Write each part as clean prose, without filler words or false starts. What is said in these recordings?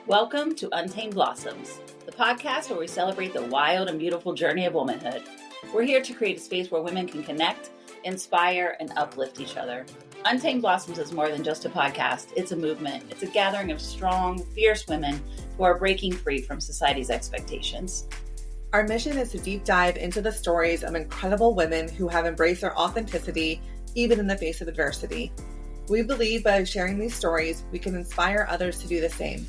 Welcome to Untamed Blossoms, the podcast where we celebrate the wild and beautiful journey of womanhood. We're here to create a space where women can connect, inspire, and uplift each other. Untamed Blossoms is more than just a podcast. It's a movement. It's a gathering of strong, fierce women who are breaking free from society's expectations. Our mission is to deep dive into the stories of incredible women who have embraced their authenticity, even in the face of adversity. We believe by sharing these stories, we can inspire others to do the same.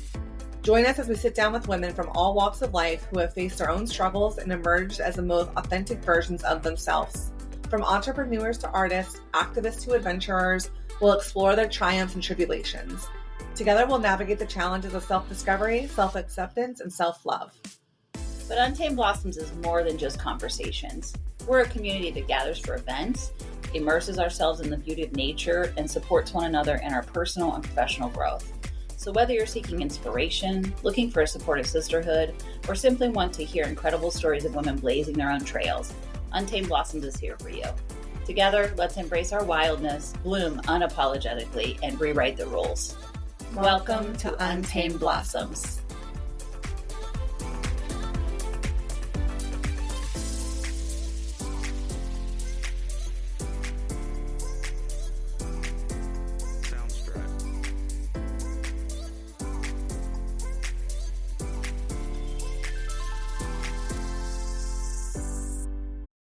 Join us as we sit down with women from all walks of life who have faced their own struggles and emerged as the most authentic versions of themselves. From entrepreneurs to artists, activists to adventurers, we'll explore their triumphs and tribulations. Together, we'll navigate the challenges of self-discovery, self-acceptance, and self-love. But Untamed Blossoms is more than just conversations. We're a community that gathers for events, immerses ourselves in the beauty of nature, and supports one another in our personal and professional growth. So whether you're seeking inspiration, looking for a supportive sisterhood, or simply want to hear incredible stories of women blazing their own trails, Untamed Blossoms is here for you. Together, let's embrace our wildness, bloom unapologetically, and rewrite the rules. Welcome to Untamed Blossoms.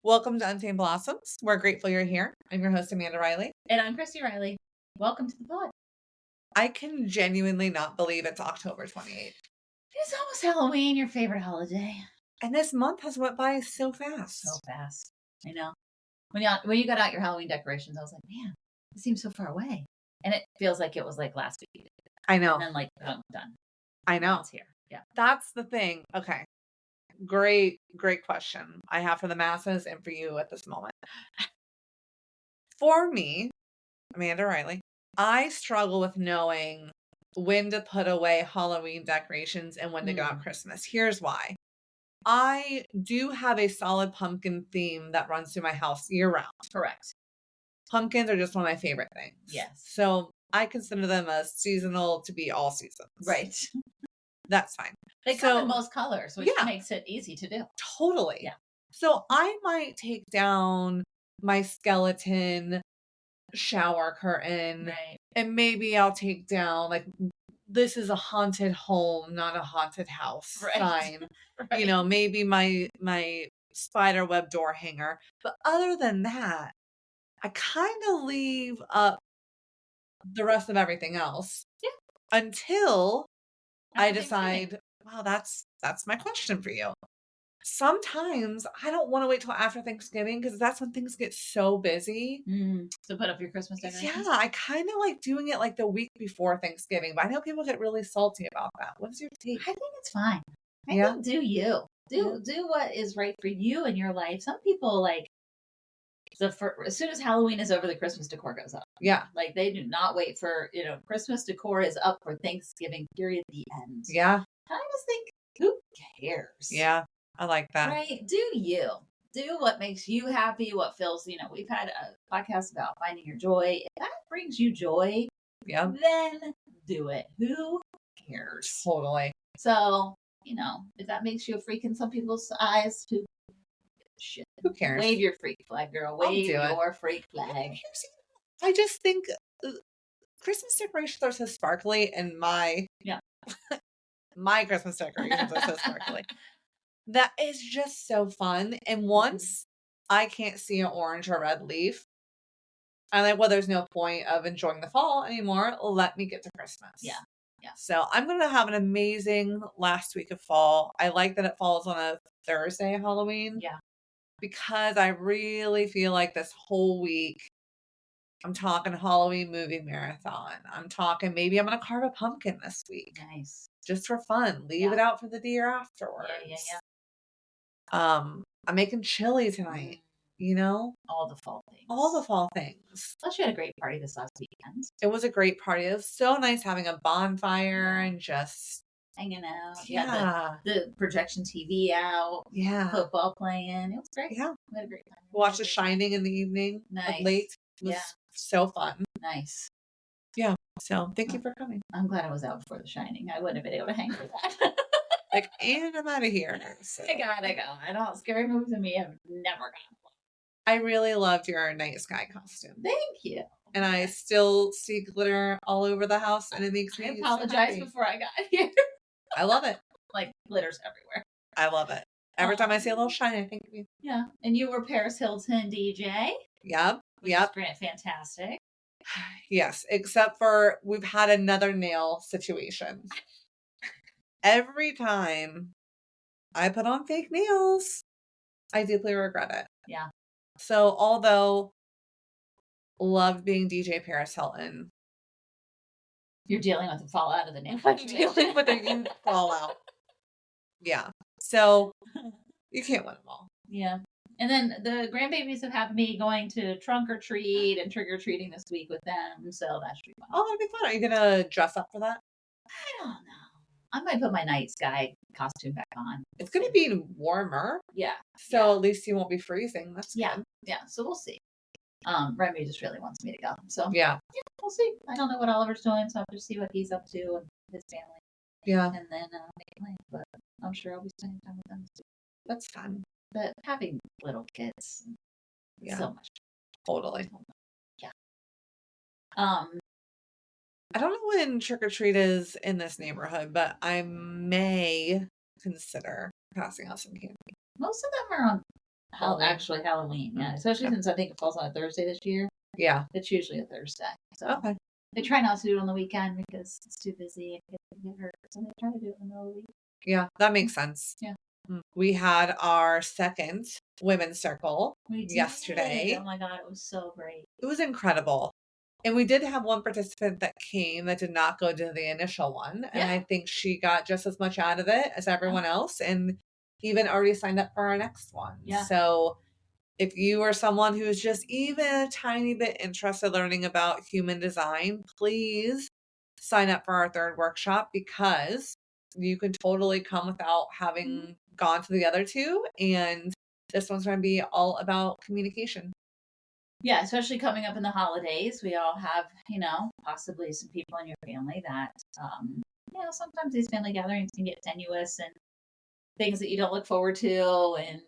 Welcome to Untamed Blossoms. We're grateful you're here. I'm your host, Amanda Riley. And I'm Christy Riley. Welcome to the pod. I can genuinely not believe it's October 28th. It's almost Halloween, your favorite holiday. And this month has went by so fast. So fast. I know. When you got out your Halloween decorations, I was like, man, it seems so far away. And it feels like it was like last week. I know. And then like, done. I know. It's here. Yeah. That's the thing. Okay. Great question I have for the masses and for you at this moment. For me, Amanda Riley, I struggle with knowing when to put away Halloween decorations and when to go out Christmas. Here's why. I do have a solid pumpkin theme that runs through my house year round. Correct. Pumpkins are just one of my favorite things. Yes. So I consider them as seasonal to be all seasons. Right. That's fine. They come in most colors, which makes it easy to do. Totally. Yeah. So I might take down my skeleton shower curtain. Right. And maybe I'll take down like, this is a haunted home, not a haunted house sign. Right. You know, maybe my spider web door hanger. But other than that, I kind of leave up the rest of everything else. Yeah. Until I decide, wow, that's my question for you. Sometimes I don't want to wait till after Thanksgiving because that's when things get so busy. So put up your Christmas decorations? Yeah, I kind of like doing it like the week before Thanksgiving, but I know people get really salty about that. What's your take? I think it's fine. I think do you. Do what is right for you in your life. Some people like, as soon as Halloween is over, the Christmas decor goes up. Yeah. Like they do not wait for, Christmas decor is up for Thanksgiving, period, the end. Yeah. I just think, who cares? Yeah, I like that. Right? Do you. Do what makes you happy, what feels, we've had a podcast about finding your joy. If that brings you joy, then do it. Who cares? Totally. So, if that makes you a freak in some people's eyes, who cares? Wave your freak flag, girl. Wave your freak flag. I just think Christmas decorations are so sparkly, and my Christmas decorations are so sparkly. That is just so fun. And once I can't see an orange or red leaf, I'm like, well, there's no point of enjoying the fall anymore. Let me get to Christmas. Yeah. Yeah. So I'm going to have an amazing last week of fall. I like that it falls on a Thursday, Halloween. Yeah. Because I really feel like this whole week, I'm talking Halloween movie marathon. I'm talking, maybe I'm going to carve a pumpkin this week. Nice. Just for fun. Leave it out for the year afterwards. Yeah. I'm making chili tonight. All the fall things. Plus, you had a great party this last weekend. It was a great party. It was so nice having a bonfire and just hanging out. Yeah. The projection TV out. Yeah. Football playing. It was great. Yeah. We had a great time. Watched The Shining in the evening. Nice. Late. It was so fun. Nice. Yeah. So thank you for coming. I'm glad I was out before The Shining. I wouldn't have been able to hang with that. Like, and I'm out of here. So. I gotta go. I don't, scary movies and me have never gone. I really loved your night sky costume. Thank you. And I still see glitter all over the house, and it makes me I apologized before I got here. I love it. Like, glitter's everywhere. I love it. Every time I see a little shine, I think of you. Yeah. And you were Paris Hilton DJ. Yep. Which is great. Fantastic. Yes. Except for we've had another nail situation. Every time I put on fake nails, I deeply regret it. Yeah. So although loved being DJ Paris Hilton, you're dealing with the fallout of the nail. I'm dealing with the fallout. Yeah. So you can't win them all. Yeah. And then the grandbabies have had me going to trunk or treat and trick or treating this week with them. So that should be fun. Oh, that'd be fun. Are you going to dress up for that? I don't know. I might put my night sky costume back on. It's going to be warmer. Yeah. So at least you won't be freezing. That's good. Yeah. So we'll see. Remy just really wants me to go. So yeah, we'll see. I don't know what Oliver's doing, so I'll just see what he's up to and his family. Yeah. And then make plans. But I'm sure I'll be spending time with them too. That's fun. But having little kids, so much. Totally. Yeah. I don't know when trick or treat is in this neighborhood, but I may consider passing out some candy. Most of them are on Halloween. Yeah, especially since I think it falls on a Thursday this year. Yeah, it's usually a Thursday. So okay. They try not to do it on the weekend because it's too busy and kids get hurt. So they try to do it in the middle of the week. Yeah, that makes sense. Yeah. We had our second women's circle yesterday. Oh my God, it was so great. It was incredible. And we did have one participant that came that did not go to the initial one. And I think she got just as much out of it as everyone else. And even already signed up for our next one. Yeah. So if you are someone who is just even a tiny bit interested in learning about human design, please sign up for our third workshop because you can totally come without having gone to the other two. And this one's going to be all about communication. Yeah, especially coming up in the holidays. We all have, possibly some people in your family that, sometimes these family gatherings can get tenuous and things that you don't look forward to. And,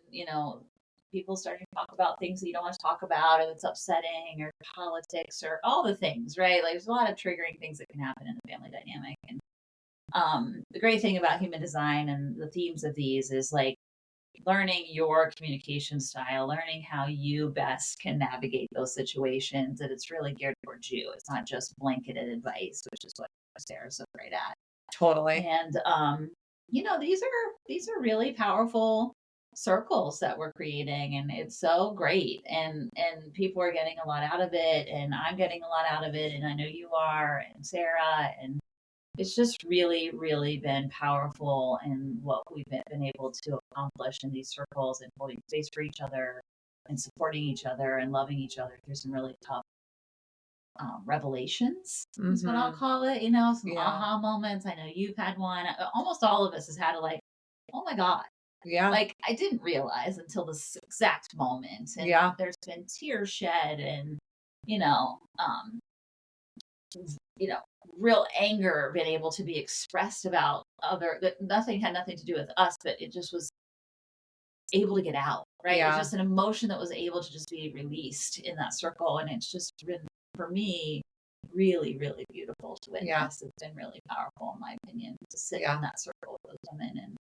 people starting to talk about things that you don't want to talk about or that's upsetting or politics or all the things, right? Like there's a lot of triggering things that can happen in the family dynamic. And the great thing about human design and the themes of these is like learning your communication style, learning how you best can navigate those situations, that it's really geared towards you. It's not just blanketed advice, which is what Sarah's so great at. Totally. And these are really powerful circles that we're creating, and it's so great, and people are getting a lot out of it, and I'm getting a lot out of it, and I know you are, and Sarah, and it's just really, really been powerful in what we've been able to accomplish in these circles and holding space for each other and supporting each other and loving each other through some really tough revelations is what I'll call it. Some aha moments. I know you've had one. Almost all of us has had oh my God. Yeah. Like I didn't realize until this exact moment. And there's been tears shed and, real anger been able to be expressed about that had nothing to do with us, but it just was able to get out, right? It was just an emotion that was able to just be released in that circle. And it's just been, for me, really, really beautiful to witness. It's been really powerful, in my opinion, to sit in that circle with those women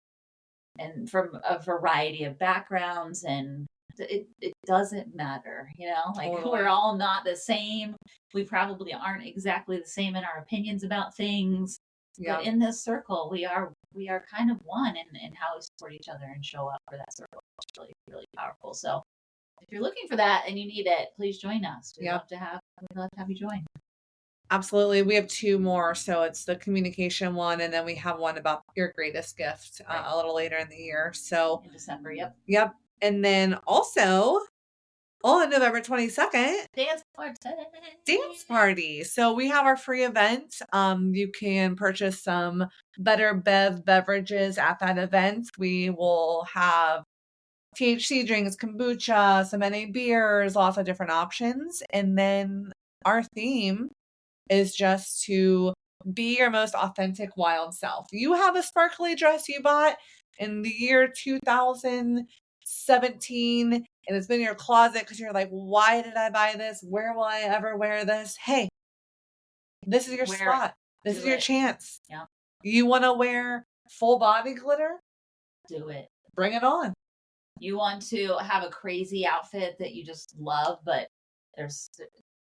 and from a variety of backgrounds, and it doesn't matter, totally. We're all not the same. We probably aren't exactly the same in our opinions about things, but in this circle, we are kind of one in how we support each other and show up for that circle. It's really, really powerful. So if you're looking for that and you need it, please join us. We'd love to have you join. Absolutely. We have two more. So it's the communication one, and then we have one about your greatest gift a little later in the year. So in December. Yep. And then also on November 22nd, dance party. So we have our free event. You can purchase some Better Bev beverages at that event. We will have THC drinks, kombucha, some NA beers, lots of different options. And then our theme is just to be your most authentic, wild self. You have a sparkly dress you bought in the year 2017 and it's been in your closet because you're like, why did I buy this? Where will I ever wear this? Hey, this is your spot. This is your chance. Yeah. You want to wear full body glitter? Do it. Bring it on. You want to have a crazy outfit that you just love, but there's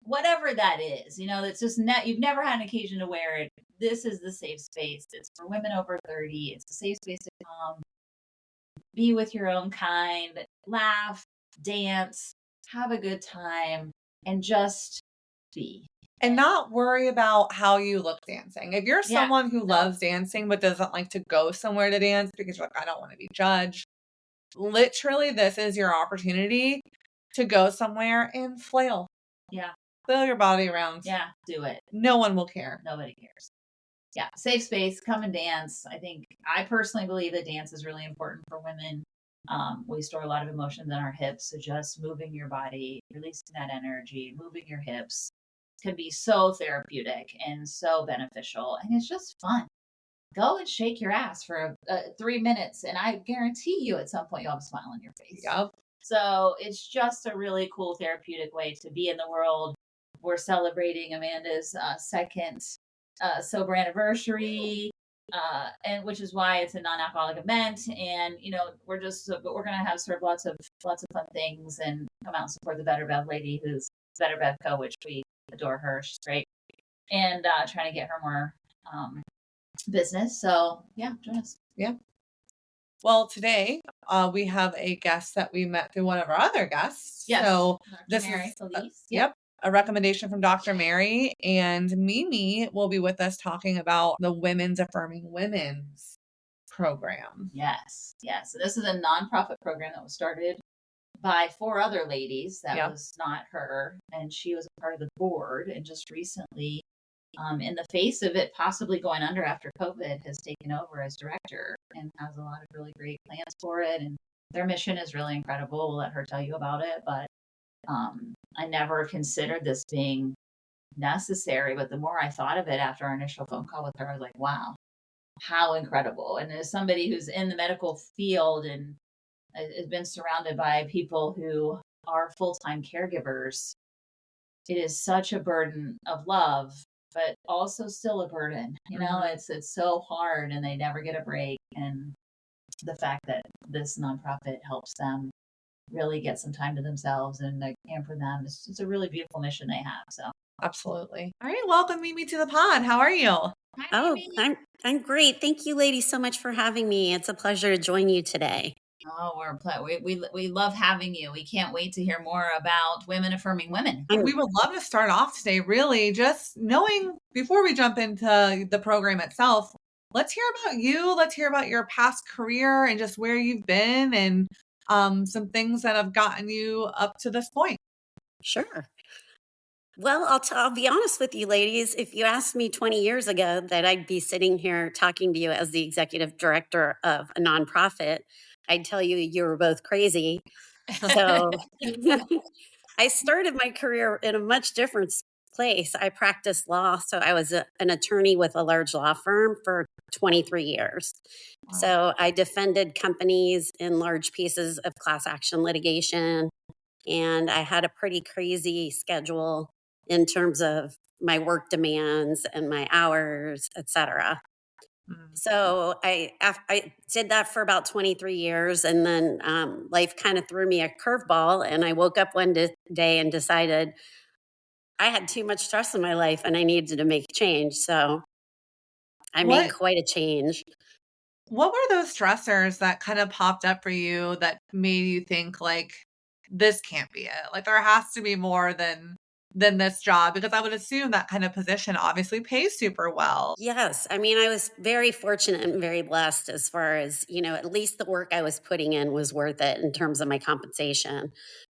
whatever that is, that's just you've never had an occasion to wear it. This is the safe space. It's for women over 30. It's a safe space to come, be with your own kind, laugh, dance, have a good time, and just be. And not worry about how you look dancing. If you're someone who loves dancing but doesn't like to go somewhere to dance because you're like, I don't want to be judged, literally, this is your opportunity to go somewhere and flail. Yeah. Flail your body around. Yeah, do it. No one will care. Nobody cares. Yeah, safe space, come and dance. I personally believe that dance is really important for women. We store a lot of emotions in our hips, so just moving your body, releasing that energy, moving your hips can be so therapeutic and so beneficial, and it's just fun. Go and shake your ass for 3 minutes, and I guarantee you at some point you'll have a smile on your face. Yep. So it's just a really cool therapeutic way to be in the world. We're celebrating Amanda's second sober anniversary, and which is why it's a non-alcoholic event. And we're gonna have served lots of fun things and come out and support the Better Bev lady, who's Better Bev Co, which we adore her. She's great, and trying to get her more business. So yeah, join us. Yeah. Well, today we have a guest that we met through one of our other guests. Yes. So Dr. this Mary is a recommendation from Dr. Mary, and Mimi will be with us talking about the Women's Affirming Women's program. Yes. So this is a nonprofit program that was started by 4 other ladies. That was not her, and she was a part of the board. And just recently, in the face of it possibly going under after COVID, has taken over as director and has a lot of really great plans for it. And their mission is really incredible. We'll let her tell you about it. But I never considered this being necessary. But the more I thought of it after our initial phone call with her, I was like, wow, how incredible. And as somebody who's in the medical field and has been surrounded by people who are full-time caregivers, it is such a burden of love, but also still a burden. It's so hard, and they never get a break. And the fact that this nonprofit helps them really get some time to themselves and care for them, it's a really beautiful mission they have. So absolutely. All right, welcome Mimi to the pod. How are you? Hi, I'm great. Thank you, ladies, so much for having me. It's a pleasure to join you today. Oh, we love having you. We can't wait to hear more about Women Affirming Women. We would love to start off today, really, just knowing, before we jump into the program itself, let's hear about you. Let's hear about your past career and just where you've been and some things that have gotten you up to this point. Sure. Well, I'll be honest with you, ladies. If you asked me 20 years ago that I'd be sitting here talking to you as the executive director of a nonprofit, I'd tell you were both crazy. So I started my career in a much different place. I practiced law, so I was an attorney with a large law firm for 23 years. Wow. So I defended companies in large pieces of class action litigation, and I had a pretty crazy schedule in terms of my work demands and my hours, etc. So I did that for about 23 years, and then life kind of threw me a curveball, and I woke up one day and decided I had too much stress in my life and I needed to make a change. So I made quite a change. What were those stressors that kind of popped up for you that made you think like, this can't be it? Like there has to be more than this job, because I would assume that kind of position obviously pays super well. Yes. I mean, I was very fortunate and very blessed as far as, at least the work I was putting in was worth it in terms of my compensation.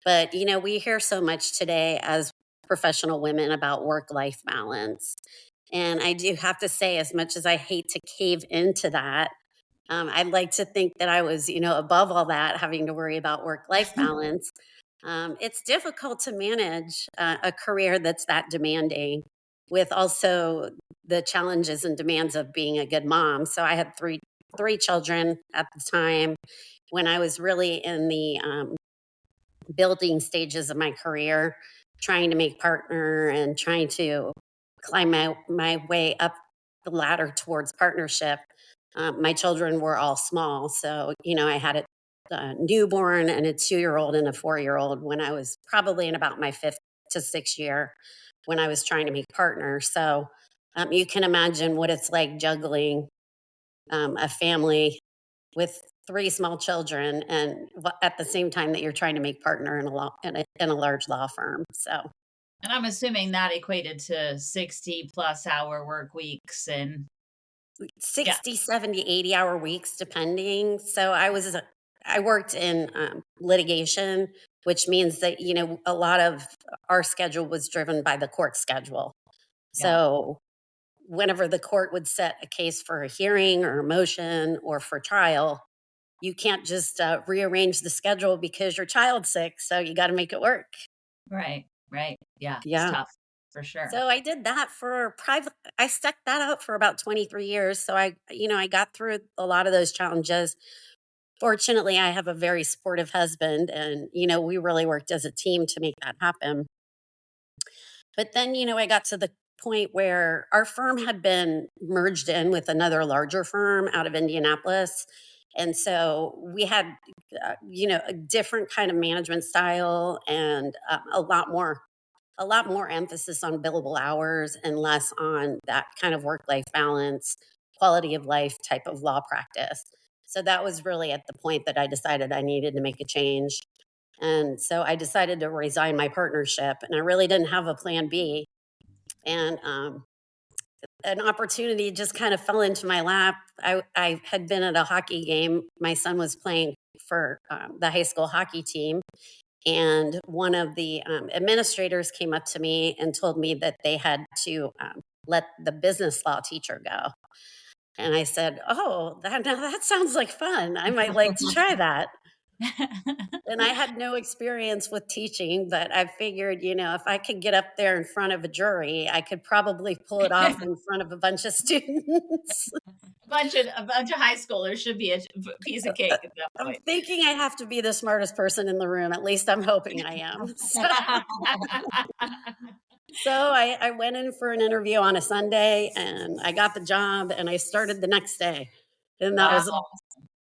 But, we hear so much today as professional women about work-life balance. And I do have to say, as much as I hate to cave into that, I'd like to think that I was, above all that, having to worry about work-life balance. It's difficult to manage a career that's that demanding. with also the challenges and demands of being a good mom. So I had three children at the time when I was really in the building stages of my career, trying to make partner and trying to climb my way up the ladder towards partnership. My children were all small. So, I had a newborn and a 2 year old and a 4 year old when I was probably in about my fifth to sixth year when I was trying to make partner. So, you can imagine what it's like juggling a family with three small children and at the same time that you're trying to make partner in a large law firm. So And I'm assuming that equated to 60 plus hour work weeks and yeah, 60, 70, 80 hour weeks depending. So I worked in litigation, which means that a lot of our schedule was driven by the court schedule. yeah, So whenever the court would set a case for a hearing or a motion or for trial, you can't just rearrange the schedule because your child's sick. So you got to make it work. right, right. Yeah, it's Yeah. tough for sure. So I did that for private. I stuck that out for about 23 years. So I got through a lot of those challenges. Fortunately, I have a very supportive husband and, we really worked as a team to make that happen. But then, I got to the point where our firm had been merged in with another larger firm out of Indianapolis. And so we had, a different kind of management style and a lot more emphasis on billable hours and less on that kind of work life balance, quality of life type of law practice. So that was really at the point that I decided I needed to make a change. And so I decided to resign my partnership, and I really didn't have a plan B. And an opportunity just kind of fell into my lap. I had been at a hockey game. My son was playing for the high school hockey team, and one of the administrators came up to me and told me that they had to let the business law teacher go. And I said, "Oh, that sounds like fun. I might like to try that." And I had no experience with teaching, but I figured, if I could get up there in front of a jury, I could probably pull it off in front of a bunch of students. A bunch of high schoolers should be a piece of cake at that I'm point. thinking I have to be the smartest person in the room. At least I'm hoping I am. So I went in for an interview on a Sunday and I got the job and I started the next day. And that Wow, was,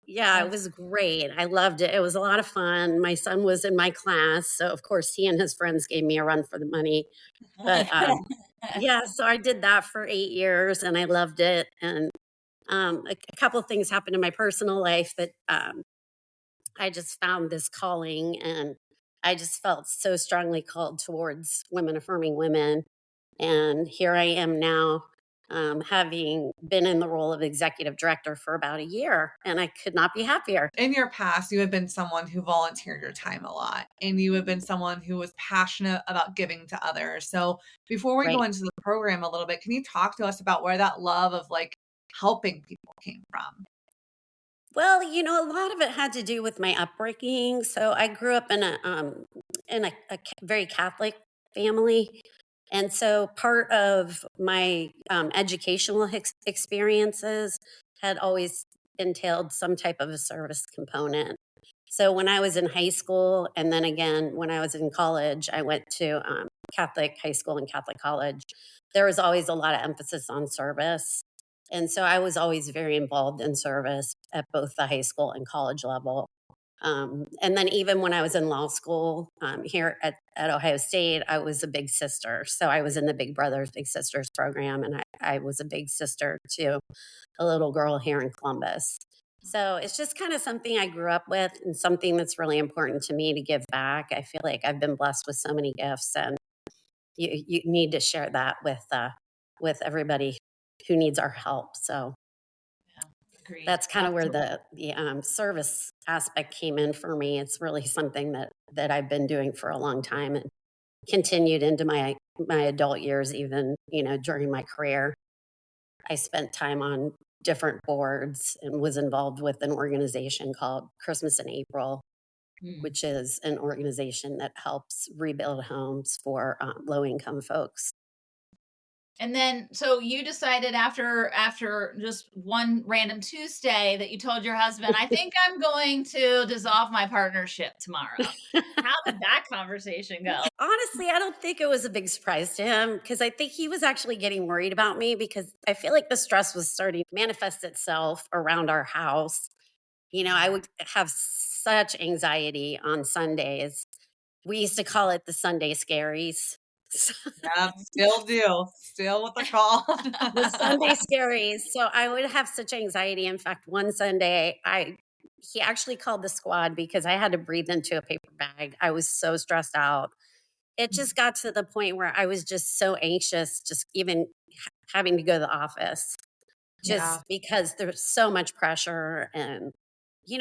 yeah, it that's was great. I loved it. It was a lot of fun. My son was in my class. So, of course, he and his friends gave me a run for the money. But yeah, so I did that for 8 years and I loved it. And a couple of things happened in my personal life that I just found this calling and I just felt so strongly called towards women affirming women. And here I am now, having been in the role of executive director for about a year, and I could not be happier. In your past, you have been someone who volunteered your time a lot, and you have been someone who was passionate about giving to others. So, before we go Right. into the program a little bit, can you talk to us about where that love of like helping people came from? Well, a lot of it had to do with my upbringing. So I grew up in a very Catholic family, and so part of my educational experiences had always entailed some type of a service component. So when I was in high school, and then again when I was in college, I went to Catholic high school and Catholic college. There was always a lot of emphasis on service. And so I was always very involved in service at both the high school and college level. And then even when I was in law school here at Ohio State, I was a big sister. So I was in the Big Brothers Big Sisters program, and I was a big sister to a little girl here in Columbus. So it's just kind of something I grew up with and something that's really important to me to give back. I feel like I've been blessed with so many gifts, and you need to share that with everybody who needs our help. So yeah, agreed. that's kind of where the service aspect came in for me. It's really something that I've been doing for a long time and continued into my adult years, even during my career. I spent time on different boards and was involved with an organization called Christmas in April, Mm. which is an organization that helps rebuild homes for low income folks. And then, so you decided after just one random Tuesday that you told your husband, "I think I'm going to dissolve my partnership tomorrow." How did that conversation go? Honestly, I don't think it was a big surprise to him because I think he was actually getting worried about me because I feel like the stress was starting to manifest itself around our house. I would have such anxiety on Sundays. We used to call it the Sunday scaries. Yep, still do. Still what they're called. The Sunday scaries. So I would have such anxiety. In fact, one Sunday, I he actually called the squad because I had to breathe into a paper bag. I was so stressed out. It just got to the point where I was just so anxious, just even having to go to the office, Yeah. just because there's so much pressure. And,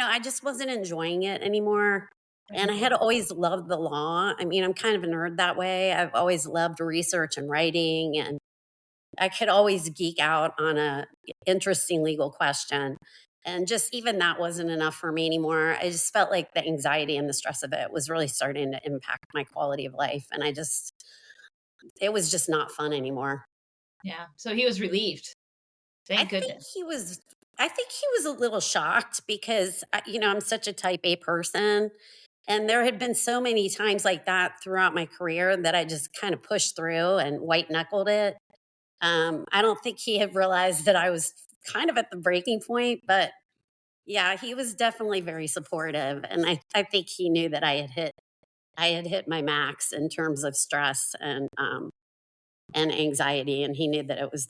I just wasn't enjoying it anymore. And I had always loved the law. I mean, I'm kind of a nerd that way. I've always loved research and writing, and I could always geek out on a interesting legal question. And just even that wasn't enough for me anymore. I just felt like the anxiety and the stress of it was really starting to impact my quality of life. And it was just not fun anymore. Yeah. So he was relieved. I Thank think goodness. he was, I think he was a little shocked because, I'm such a type A person. And there had been so many times like that throughout my career that I just kind of pushed through and white knuckled it. I don't think he had realized that I was kind of at the breaking point, but yeah, he was definitely very supportive. And I think he knew that I had hit my max in terms of stress and anxiety. And he knew that it was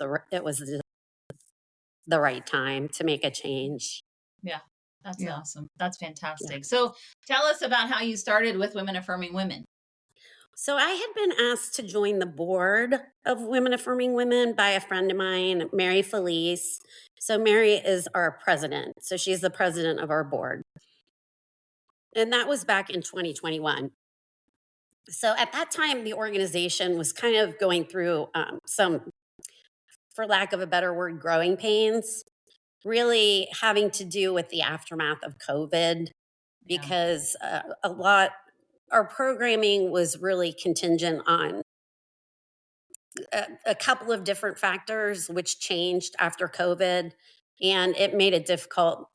the right time to make a change. Yeah. That's Yeah. awesome. That's Yeah. fantastic. So tell us about how you started with Women Affirming Women. So I had been asked to join the board of Women Affirming Women by a friend of mine, Mary Felice. So Mary is our president. So she's the president of our board. And that was back in 2021. So at that time, the organization was kind of going through some, for lack of a better word, growing pains, really having to do with the aftermath of COVID, Yeah. because our programming was really contingent on a couple of different factors which changed after COVID, and it made it difficult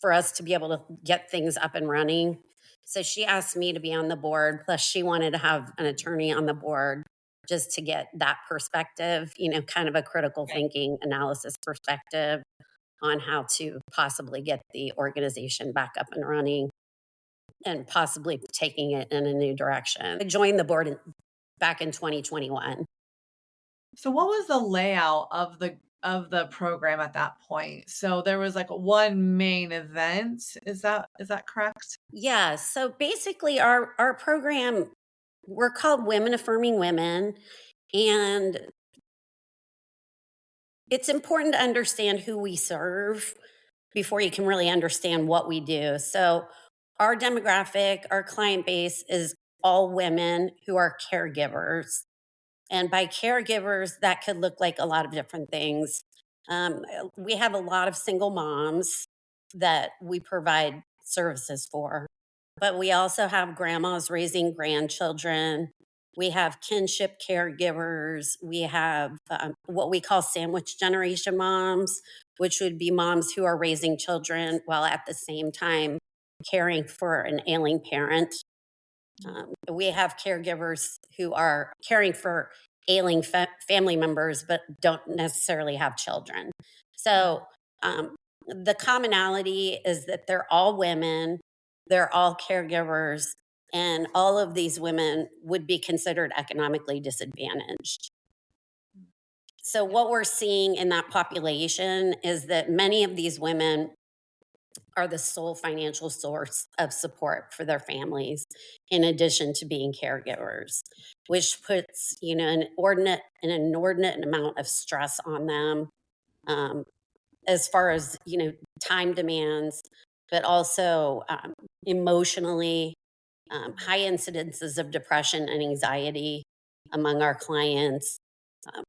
for us to be able to get things up and running. So she asked me to be on the board. Plus, she wanted to have an attorney on the board just to get that perspective, kind of a critical thinking analysis perspective on how to possibly get the organization back up and running and possibly taking it in a new direction. I joined the board back in 2021. So what was the layout of the program at that point? So there was like one main event. Is that correct? Yeah. So basically, our program, we're called Women Affirming Women, and it's important to understand who we serve before you can really understand what we do. So our demographic, our client base is all women who are caregivers. And by caregivers, that could look like a lot of different things. We have a lot of single moms that we provide services for, but we also have grandmas raising grandchildren. We have kinship caregivers. We have what we call sandwich generation moms, which would be moms who are raising children while at the same time caring for an ailing parent. We have caregivers who are caring for ailing family members, but don't necessarily have children. So the commonality is that they're all women, they're all caregivers, and all of these women would be considered economically disadvantaged. So, what we're seeing in that population is that many of these women are the sole financial source of support for their families, in addition to being caregivers, which puts an inordinate amount of stress on them, um, as far as time demands, but also emotionally, high incidences of depression and anxiety among our clients, um,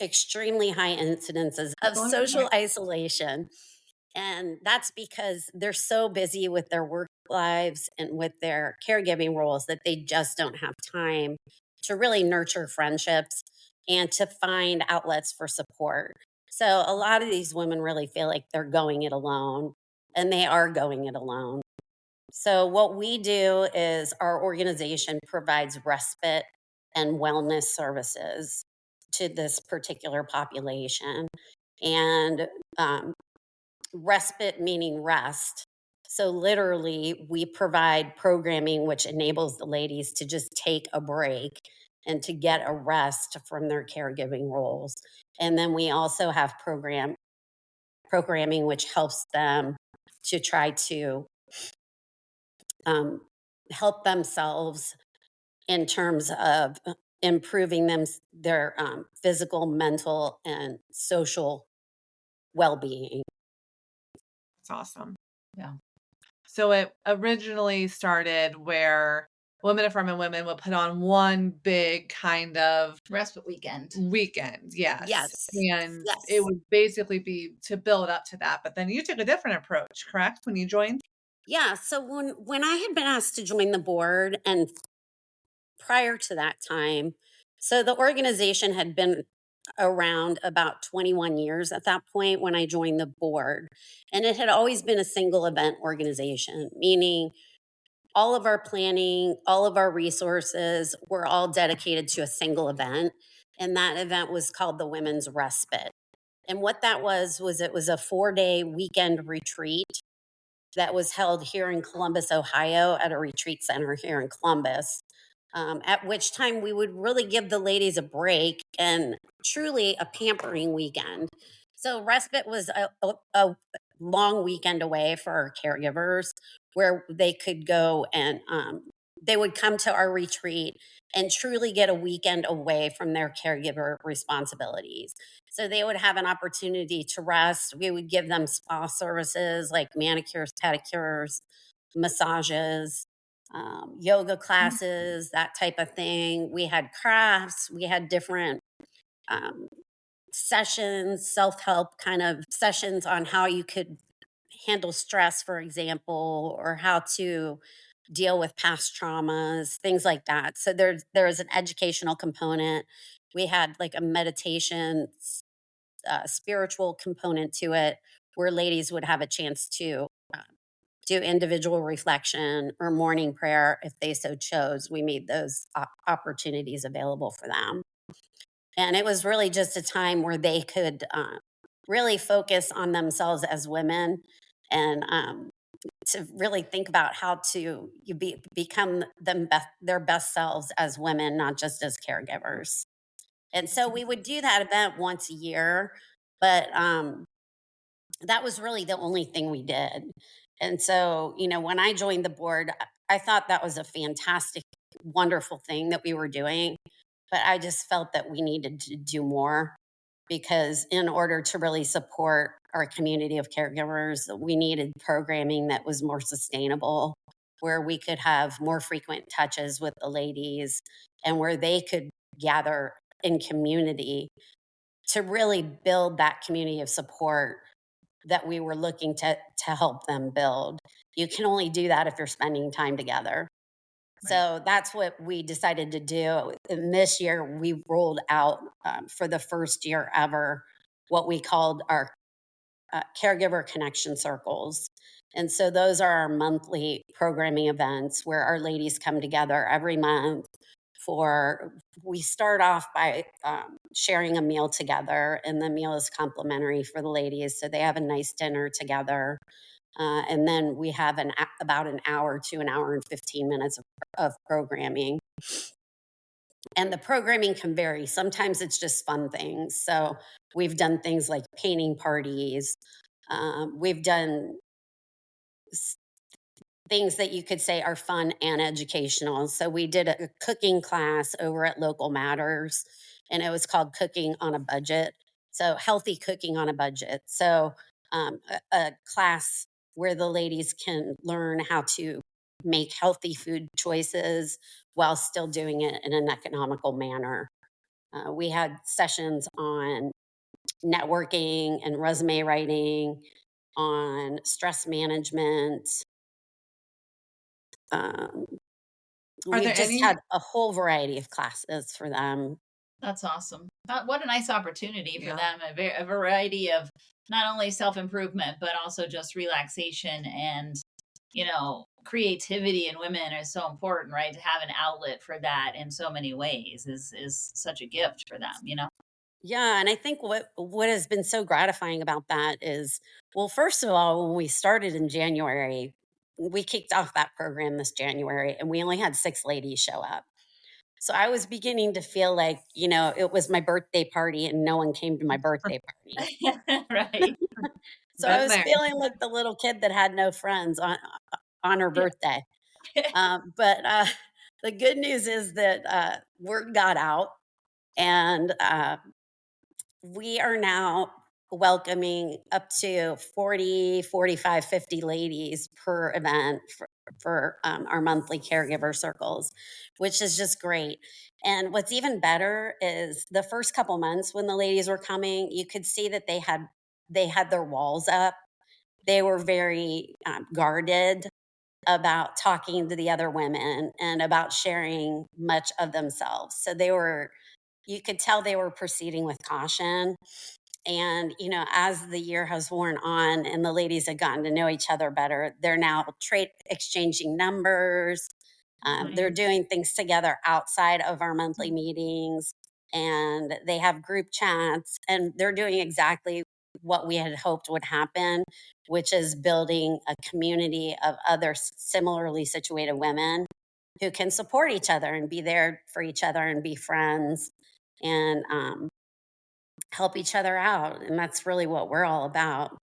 extremely high incidences of Go ahead. social isolation. And that's because they're so busy with their work lives and with their caregiving roles that they just don't have time to really nurture friendships and to find outlets for support. So a lot of these women really feel like they're going it alone, and they are going it alone. So what we do is our organization provides respite and wellness services to this particular population. And respite meaning rest. So, literally, we provide programming which enables the ladies to just take a break and to get a rest from their caregiving roles. And then we also have programming which helps them to try to um, help themselves in terms of improving their physical, mental, and social well-being. It's awesome. Yeah. So it originally started where Women Affirming Women would put on one big kind of Respite weekend. weekend, yes. Yes. And Yes. it would basically be to build up to that. But then you took a different approach, correct? When you joined? Yeah. So when I had been asked to join the board, and prior to that time, so the organization had been around about 21 years at that point when I joined the board, and it had always been a single event organization, meaning all of our planning, all of our resources were all dedicated to a single event, and that event was called the Women's Respite. And what that was it was a 4-day weekend retreat that was held here in Columbus, Ohio, at a retreat center here in Columbus. At which time we would really give the ladies a break and truly a pampering weekend. So, respite was a long weekend away for our caregivers where they could go and they would come to our retreat and truly get a weekend away from their caregiver responsibilities. So they would have an opportunity to rest. We would give them spa services like manicures, pedicures, massages, yoga classes, that type of thing. We had crafts, we had different um, sessions, self help kind of sessions on how you could handle stress, for example, or how to deal with past traumas, things like that. So there's an educational component. We had like a meditation, spiritual component to it, where ladies would have a chance to do individual reflection or morning prayer if they so chose. We made those opportunities available for them. And it was really just a time where they could really focus on themselves as women and to really think about how to become their best selves as women, not just as caregivers. And so we would do that event once a year, but that was really the only thing we did. And so, when I joined the board, I thought that was a fantastic, wonderful thing that we were doing. But I just felt that we needed to do more because in order to really support our community of caregivers, we needed programming that was more sustainable, where we could have more frequent touches with the ladies and where they could gather in community to really build that community of support that we were looking to help them build. You can only do that if you're spending time together. So that's what we decided to do. And this year, we rolled out for the first year ever what we called our caregiver connection circles. And so those are our monthly programming events where our ladies come together every month we start off by sharing a meal together, and the meal is complimentary for the ladies. So they have a nice dinner together. And then we have about an hour to an hour and 15 minutes of programming. And the programming can vary. Sometimes it's just fun things. So we've done things like painting parties. We've done things that you could say are fun and educational. So we did a cooking class over at Local Matters, and it was called Cooking on a Budget. So healthy cooking on a budget. So a class where the ladies can learn how to make healthy food choices while still doing it in an economical manner. We had sessions on networking and resume writing, on stress management. Are We there just any had a whole variety of classes for them. That's awesome. What a nice opportunity for Yeah. them. A variety of not only self improvement, but also just relaxation and, creativity in women is so important, right? To have an outlet for that in so many ways is such a gift for them. Yeah, and I think what has been so gratifying about that is, well, first of all, when we started in January, we kicked off that program this January, and we only had 6 ladies show up. So I was beginning to feel like, it was my birthday party and no one came to my birthday party. Right. So I Been was there. feeling like the little kid that had no friends on her Yeah. birthday. But the good news is that word got out, and we are now welcoming up to 40, 45, 50 ladies per event for our monthly caregiver circles, which is just great. And what's even better is the first couple months when the ladies were coming, you could see that they had their walls up. They were very guarded about talking to the other women and about sharing much of themselves. So you could tell they were proceeding with caution. And, as the year has worn on and the ladies have gotten to know each other better, they're now trade exchanging numbers. They're Nice. doing things together outside of our monthly meetings, and they have group chats, and they're doing exactly what we had hoped would happen, which is building a community of other similarly situated women who can support each other and be there for each other and be friends and help each other out. And that's really what we're all about.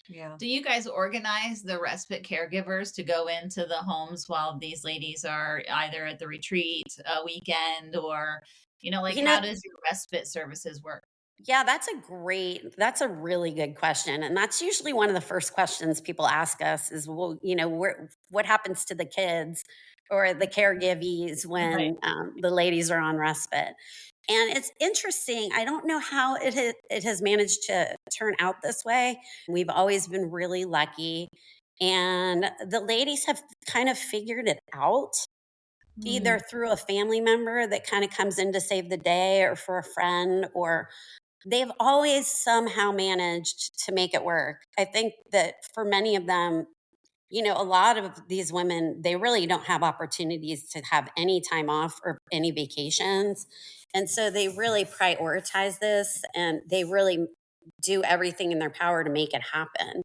Yeah. Do you guys organize the respite caregivers to go into the homes while these ladies are either at the retreat a weekend or, like You know, how does your respite services work? Yeah, that's a really good question. And that's usually one of the first questions people ask us is, well, what happens to the kids or the caregivees Right. when the ladies are on respite? And it's interesting. I don't know how it has managed to turn out this way. We've always been really lucky. And the ladies have kind of figured it out, either Mm, through a family member that kind of comes in to save the day or for a friend, or they've always somehow managed to make it work. I think that for many of them, a lot of these women, they really don't have opportunities to have any time off or any vacations. And so they really prioritize this and they really do everything in their power to make it happen.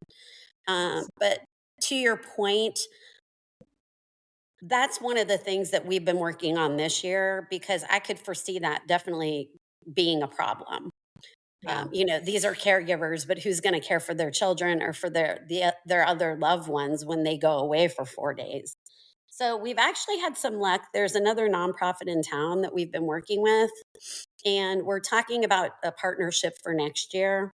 But to your point, that's one of the things that we've been working on this year because I could foresee that definitely being a problem. Yeah. These are caregivers, but who's going to care for their children or for their other loved ones when they go away for 4 days? So we've actually had some luck. There's another nonprofit in town that we've been working with, and we're talking about a partnership for next year.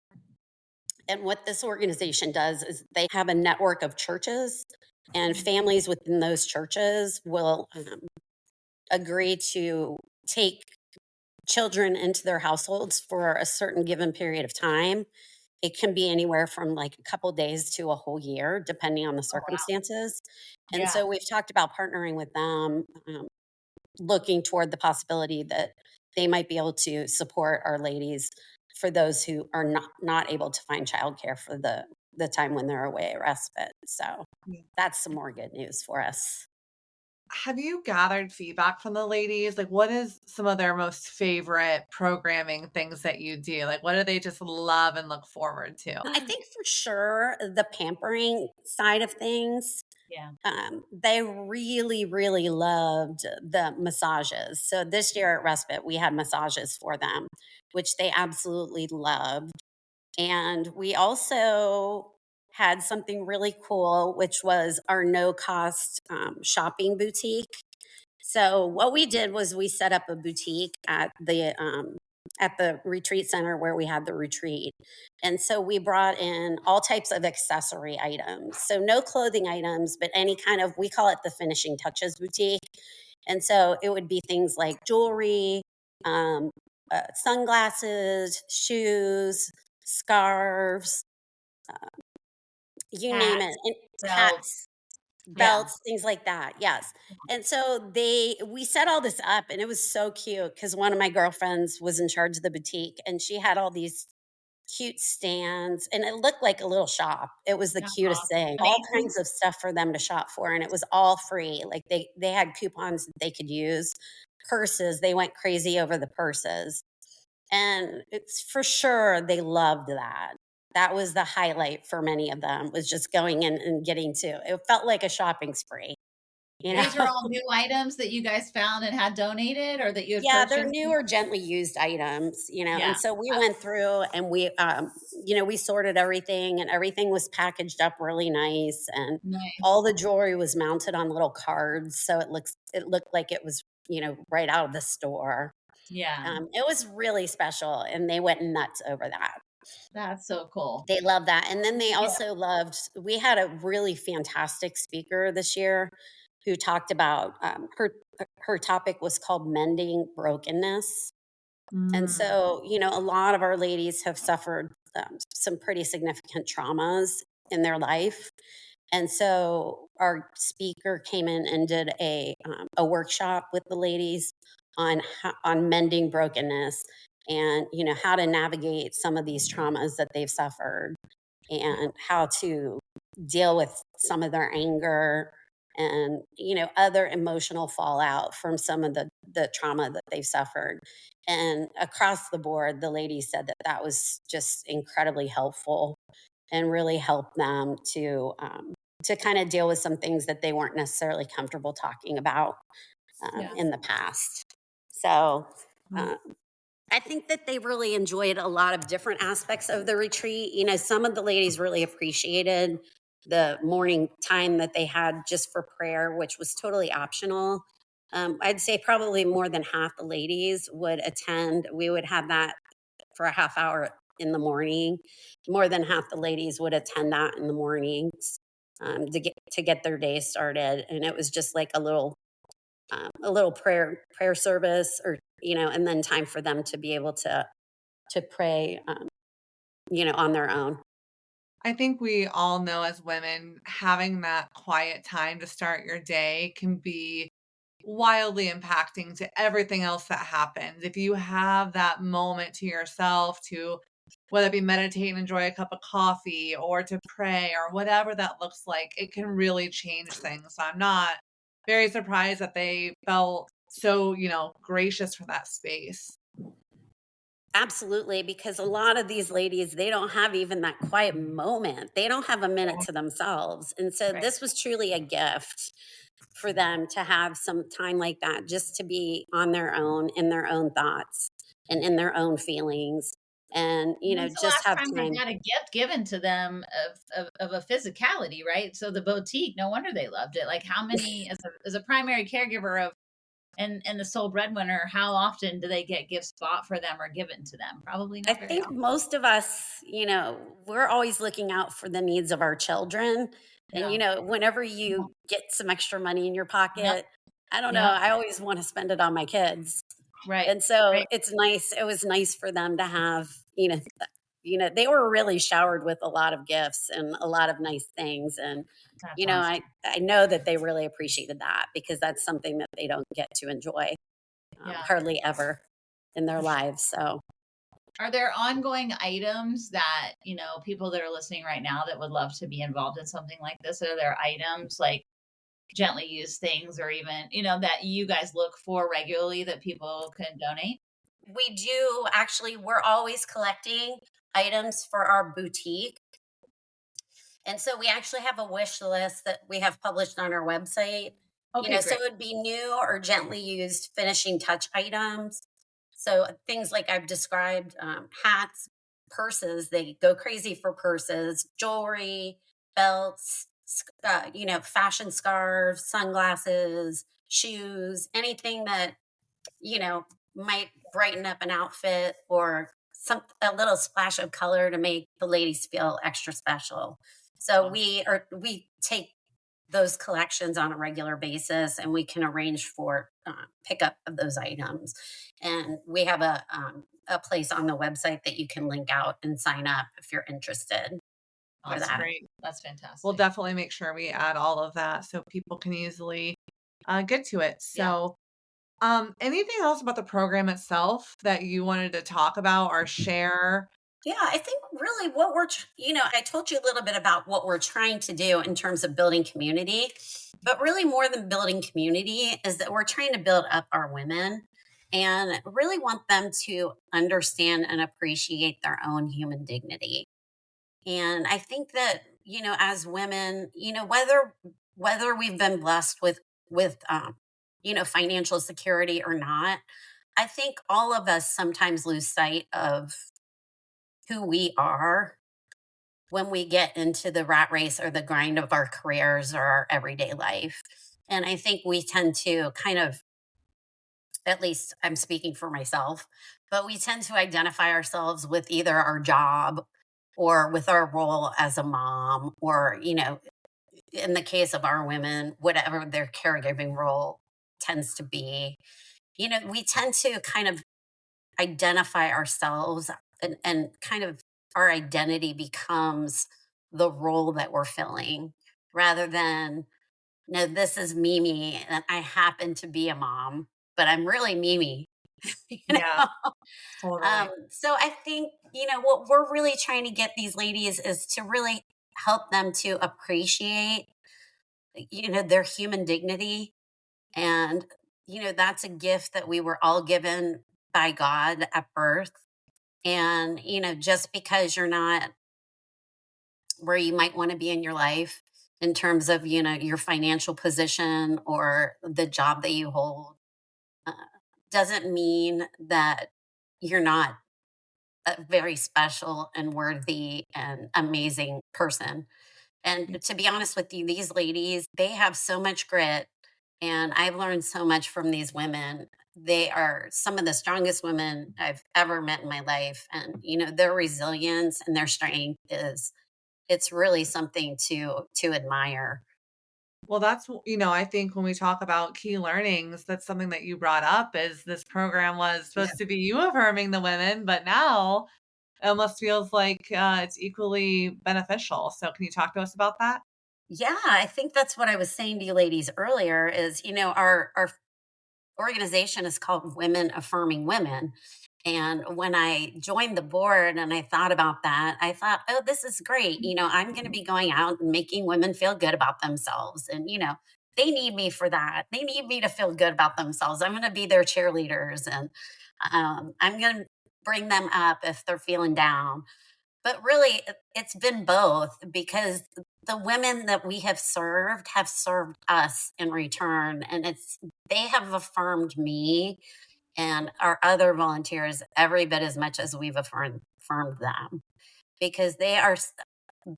And what this organization does is they have a network of churches, and families within those churches will agree to take children into their households for a certain given period of time. It can be anywhere from like a couple days to a whole year, depending on the oh, wow. circumstances. And Yeah. so we've talked about partnering with them, looking toward the possibility that they might be able to support our ladies for those who are not able to find childcare for the time when they're away at respite. So Yeah. that's some more good news for us. Have you gathered feedback from the ladies? Like, what is some of their most favorite programming things that you do? Like, what do they just love and look forward to? I think for sure the pampering side of things. Yeah. They really, really loved the massages. So this year at Respite, we had massages for them, which they absolutely loved. And we also had something really cool, which was our no cost shopping boutique. So what we did was we set up a boutique at the retreat center where we had the retreat. And so we brought in all types of accessory items. So no clothing items, but any kind of, we call it the finishing touches boutique. And so it would be things like jewelry, um, sunglasses, shoes, scarves, you name it. Hats, And belts. hats. Yeah. belts, things like that. Yes. And so we set all this up and it was so cute because one of my girlfriends was in charge of the boutique and she had all these cute stands and it looked like a little shop. It was the Uh-huh. cutest thing. All Amazing. kinds of stuff for them to shop for and it was all free. Like they had coupons that they could use. Purses, they went crazy over the purses. And it's for sure they loved that. That was the highlight for many of them was just going in and getting to. It felt like a shopping spree, you These are know? all new items that you guys found and had donated or that you had Yeah, they're purchased? new or gently used items, and Yeah. so we went through and we sorted everything and everything was packaged up really nice and Nice. all the jewelry was mounted on little cards. So it looked like it was, right out of the store. Yeah. It was really special and they went nuts over that. That's so cool. They love that, and then they Yeah. also loved we had a really fantastic speaker this year who talked about, her topic was called mending brokenness, and Mm. so, a lot of our ladies have suffered, some pretty significant traumas in their life, and so our speaker came in and did a workshop with the ladies on mending brokenness and, how to navigate some of these traumas that they've suffered and how to deal with some of their anger and other emotional fallout from some of the trauma that they've suffered. And across the board the ladies said that that was just incredibly helpful and really helped them to kind of deal with some things that they weren't necessarily comfortable talking about Yeah. in the past. So Mm. uh, I think that they really enjoyed a lot of different aspects of the retreat. Some of the ladies really appreciated the morning time that they had just for prayer, which was totally optional. I'd say probably more than half the ladies would attend. We would have that for a half hour in the morning. More than half the ladies would attend that in the mornings to get their day started, and it was just like a little prayer service, or and then time for them to be able to pray, on their own. I think we all know as women, having that quiet time to start your day can be wildly impacting to everything else that happens. If you have that moment to yourself to whether it be meditate and enjoy a cup of coffee or to pray or whatever that looks like, it can really change things. So I'm not very surprised that they felt so, gracious for that space. Absolutely, because a lot of these ladies, they don't have even that quiet moment. They don't have a minute Yeah. to themselves. And so Right. this was truly a gift for them to have some time like that, just to be on their own, in their own thoughts and in their own feelings, and When's the just last have time they time. got a gift given to them of a physicality, right? So the boutique, no wonder they loved it. Like how many as a primary caregiver of and the sole breadwinner, how often do they get gifts bought for them or given to them? Probably I not very think often. most of us, we're always looking out for the needs of our children. And, Yeah. whenever you get some extra money in your Yep. pocket, I don't know, Yep. I always want to spend it on my kids. Right. And so Right. it's nice. It was nice for them to have, they were really showered with a lot of gifts and a lot of nice things. And, That's awesome. I know that they really appreciated that because that's something that they don't get to enjoy Yeah. hardly ever in their lives. So Are there ongoing items that, people that are listening right now that would love to be involved in something like this? Are there items like gently used things or even, that you guys look for regularly that people can donate? we do actually, we're always collecting items for our boutique. And so we actually have a wish list that we have published on our website. Okay, So great. it would be new or gently used finishing touch items. So things like I've described, hats, purses, they go crazy for purses, jewelry, belts, fashion scarves, sunglasses, shoes, anything that might brighten up an outfit or a little splash of color to make the ladies feel extra special. So Awesome. we take those collections on a regular basis, and we can arrange for pickup of those items. And we have a place on the website that you can link out and sign up if you're interested. for That's that. great. That's fantastic. We'll definitely make sure we add all of that so people can easily get to it. Yeah. So, anything else about the program itself that you wanted to talk about or share? Yeah, I think really what I told you a little bit about what we're trying to do in terms of building community, but really more than building community is that we're trying to build up our women and really want them to understand and appreciate their own human dignity. And I think that, as women, whether we've been blessed with financial security or not, I think all of us sometimes lose sight of who we are when we get into the rat race or the grind of our careers or our everyday life. And I think we tend to kind of, at least I'm speaking for myself, but we tend to identify ourselves with either our job or with our role as a mom, or, in the case of our women, whatever their caregiving role tends to be. We tend to kind of identify ourselves, and kind of our identity becomes the role that we're filling rather than, no, this is Mimi and I happen to be a mom, but I'm really Mimi. you Yeah, know totally. so I think, what we're really trying to get these ladies is to really help them to appreciate, their human dignity. And that's a gift that we were all given by God at birth. And, just because you're not where you might want to be in your life in terms of, your financial position or the job that you hold, uh, doesn't mean that you're not a very special and worthy and amazing person. And to be honest with you, these ladies, they have so much grit. And I've learned so much from these women. They are some of the strongest women I've ever met in my life. And, their resilience and their strength it's really something to admire. Well, I think when we talk about key learnings, that's something that you brought up is this program was Yeah. supposed to be you affirming the women, but now it almost feels like it's equally beneficial. So, can you talk to us about that? Yeah, I think that's what I was saying to you ladies earlier is, our organization is called Women Affirming Women. And when I joined the board and I thought about that, I thought, oh, this is great. I'm going to be going out and making women feel good about themselves. And, they need me for that. They need me to feel good about themselves. I'm going to be their cheerleaders, and I'm going to bring them up if they're feeling down. But really, it's been both, because the women that we have served us in return. And they have affirmed me and our other volunteers every bit as much as we've affirmed them, because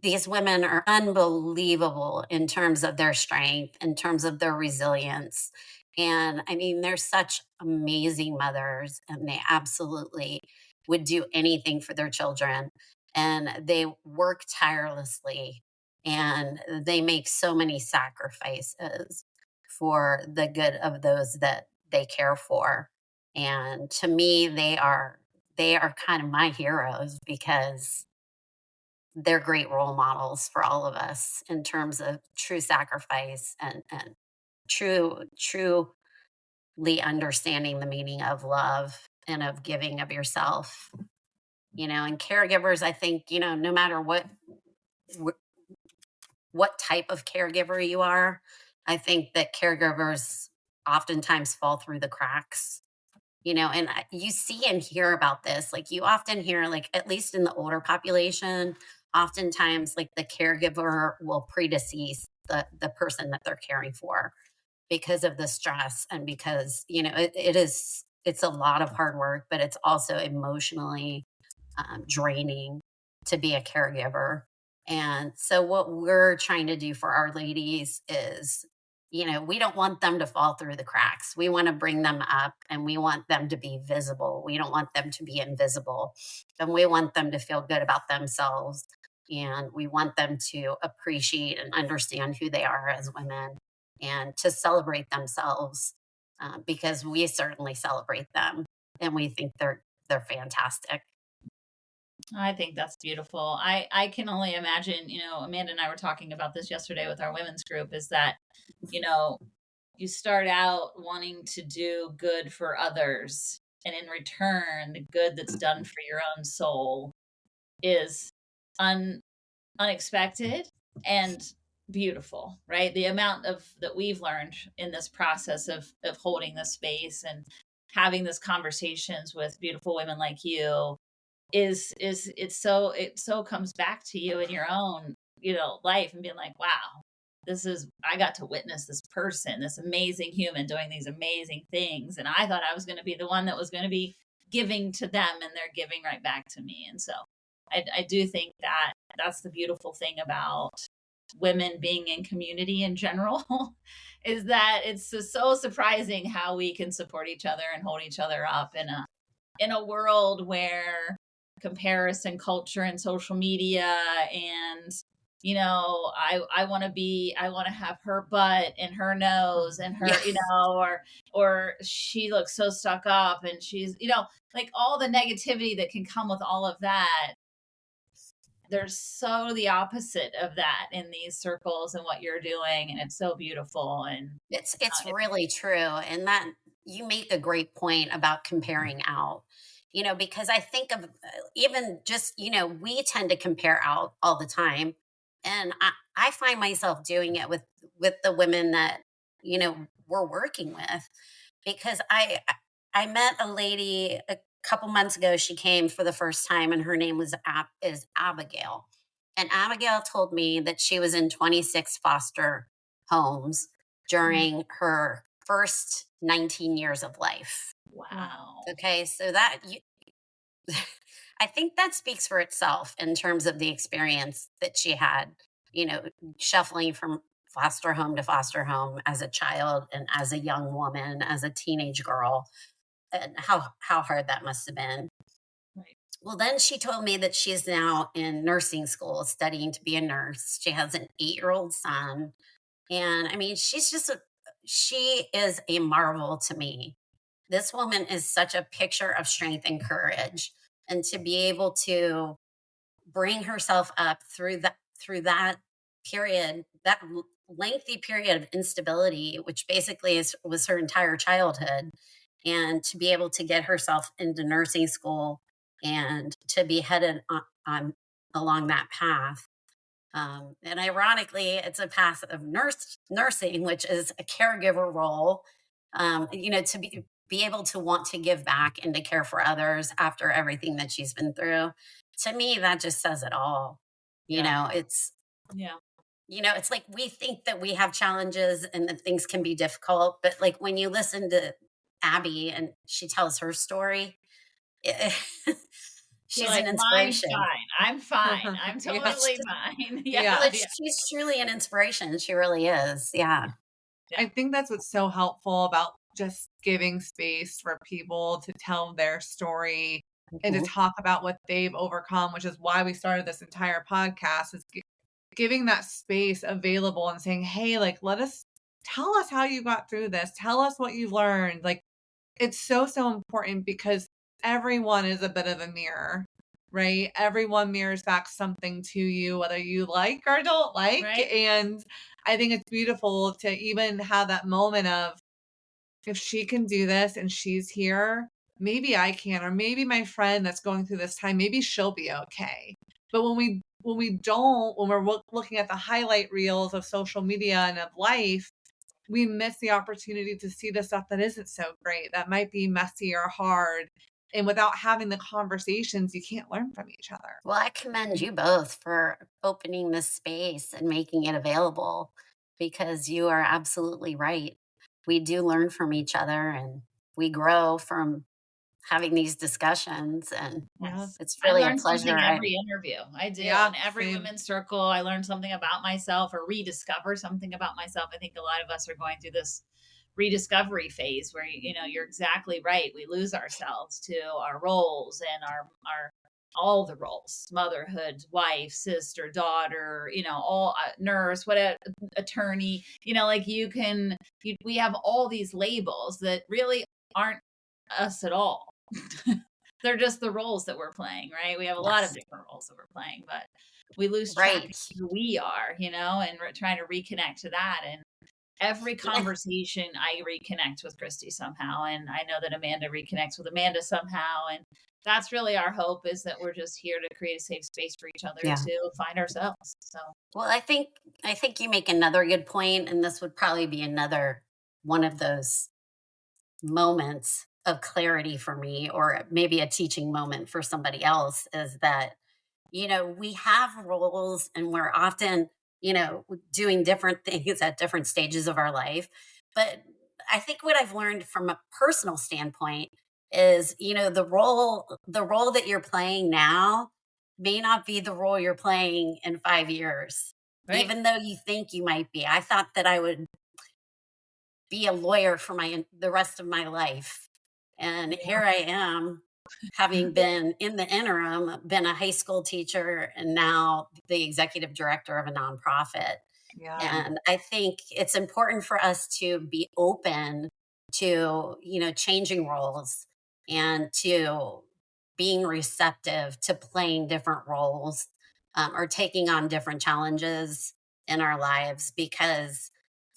these women are unbelievable in terms of their strength, in terms of their resilience. And I mean, they're such amazing mothers, and they absolutely would do anything for their children. And they work tirelessly, and they make so many sacrifices for the good of those that they care for. And to me, they are kind of my heroes, because they're great role models for all of us in terms of true sacrifice, and truly understanding the meaning of love and of giving of yourself. And caregivers, I think, no matter wh- what type of caregiver you are, I think that caregivers oftentimes fall through the cracks. And you see and hear about this. Like, you often hear, like, at least in the older population, oftentimes, like, the caregiver will predecease the person that they're caring for, because of the stress, and because, it's a lot of hard work, but it's also emotionally draining to be a caregiver. And so, what we're trying to do for our ladies is, we don't want them to fall through the cracks. We want to bring them up, and we want them to be visible. We don't want them to be invisible. And we want them to feel good about themselves. And we want them to appreciate and understand who they are as women, and to celebrate themselves, because we certainly celebrate them, and we think they're fantastic. I think that's beautiful. I can only imagine, Amanda and I were talking about this yesterday with our women's group, is that, you know, you start out wanting to do good for others, and in return, the good that's done for your own soul is un unexpected and beautiful, right? The amount of that we've learned in this process of holding this space and having these conversations with beautiful women like you is it so comes back to you in your own, life, and being like, wow, I got to witness this person, this amazing human doing these amazing things, and I thought I was going to be the one that was going to be giving to them, and they're giving right back to me. And so I do think that that's the beautiful thing about women being in community in general is that it's so surprising how we can support each other and hold each other up in a world where comparison culture and social media and I want to have her butt and her nose and her, Yes. or she looks so stuck up, and she's, like all the negativity that can come with all of that. There's so the opposite of that in these circles and what you're doing, and it's so beautiful. And It's really true, and that you make a great point about comparing out. Because I think of even just, we tend to compare out all the time, and I find myself doing it with the women that we're working with, because I met a lady a couple months ago. She came for the first time, and her name is Abigail. And Abigail told me that she was in 26 foster homes during her first 19 years of life. wow. Okay, so I think that speaks for itself in terms of the experience that she had, you know, shuffling from foster home as a child and as a young woman, as a teenage girl, and how hard that must have been. Right. Well, then she told me that she's now in nursing school studying to be a nurse. She has an 8-year-old son. And I mean, she is a marvel to me. This woman is such a picture of strength and courage. And to be able to bring herself up through that period, that lengthy period of instability, which basically was her entire childhood, and to be able to get herself into nursing school and to be headed on along that path. And ironically, it's a path of nursing, which is a caregiver role. To be able to want to give back and to care for others after everything that she's been through. To me, that just says it all. Yeah. It's Yeah. it's like we think that we have challenges and that things can be difficult, but like when you listen to Abby and she tells her story, You're she's like, an mine's inspiration. fine. I'm fine. I'm Yeah. totally fine. Yeah. Yeah. Like Yeah. she's truly an inspiration. She really is. Yeah. I think that's what's so helpful about just giving space for people to tell their story and to Mhm. talk about what they've overcome, which is why we started this entire podcast, is giving that space available and saying, hey, like, tell us how you got through this. Tell us what you've learned. Like, it's so, so important because everyone is a bit of a mirror, right? Everyone mirrors back something to you, whether you like or don't like. Right. And I think it's beautiful to even have that moment of, if she can do this and she's here, maybe I can, or maybe my friend that's going through this time, maybe she'll be okay. But when we're looking at the highlight reels of social media and of life, we miss the opportunity to see the stuff that isn't so great, that might be messy or hard. And without having the conversations, you can't learn from each other. Well, I commend you both for opening this space and making it available, because you are absolutely right. We do learn from each other and we grow from having these discussions, and Yeah. Yes. it's I really a learn pleasure. something every interview. I do. Yeah. In every Same. women's circle, I learn something about myself or rediscover something about myself. I think a lot of us are going through this rediscovery phase where, you're exactly right. We lose ourselves to our roles and our all the roles: motherhood, wife, sister, daughter, all nurse, what attorney, like we have all these labels that really aren't us at all. They're just the roles that we're playing, right? We have a lot of Yes. different roles that we're playing, but we lose track of Right. who we are, and we're trying to reconnect to that. And every Yeah. conversation, I reconnect with Christy somehow, and I know that Amanda reconnects with Amanda somehow. And that's really our hope, is that we're just here to create a safe space for each other Yeah. to find ourselves. So Well, I think you make another good point, and this would probably be another one of those moments of clarity for me, or maybe a teaching moment for somebody else, is that, we have roles and we're often, doing different things at different stages of our life. But I think what I've learned from a personal standpoint is, the role that you're playing now may not be the role you're playing in 5 years, right. even though you think you might be. I thought that I would be a lawyer for the rest of my life. And here I am, having been in the interim, been a high school teacher, and now the executive director of a nonprofit. Yeah. And I think it's important for us to be open to, changing roles, and to being receptive to playing different roles, or taking on different challenges in our lives, because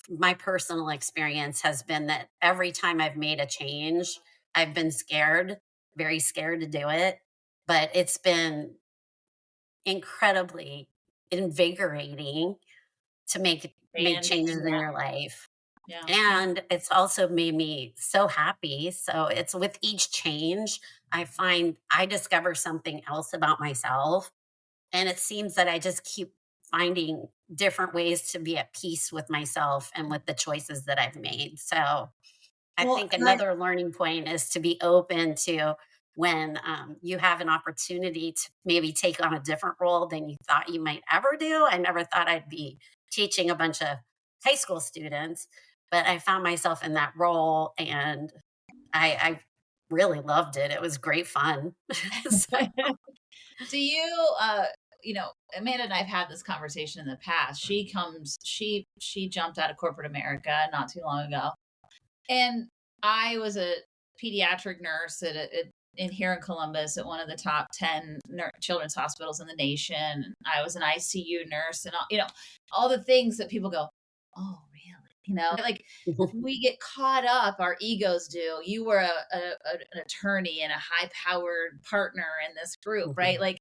my personal experience has been that every time I've made a change, I've been scared, very scared to do it, but it's been incredibly invigorating to make And changes in yeah, your life. yeah, yeah. And it's also made me so happy. So it's with each change, I find I discover something else about myself. And it seems that I just keep finding different ways to be at peace with myself and with the choices that I've made. So I Well, think and I another learning point is to be open to when, you have an opportunity to maybe take on a different role than you thought you might ever do. I never thought I'd be teaching a bunch of high school students, but I found myself in that role, and I really loved it. It was great fun. So, Do you, Amanda and I've had this conversation in the past. She jumped out of corporate America not too long ago. And I was a pediatric nurse in here in Columbus at one of the top 10 children's hospitals in the nation. I was an ICU nurse, and all the things that people go, "Oh, really?" Like, we get caught up, our egos do. You were an attorney and a high powered partner in this group, right? Mhm. Like,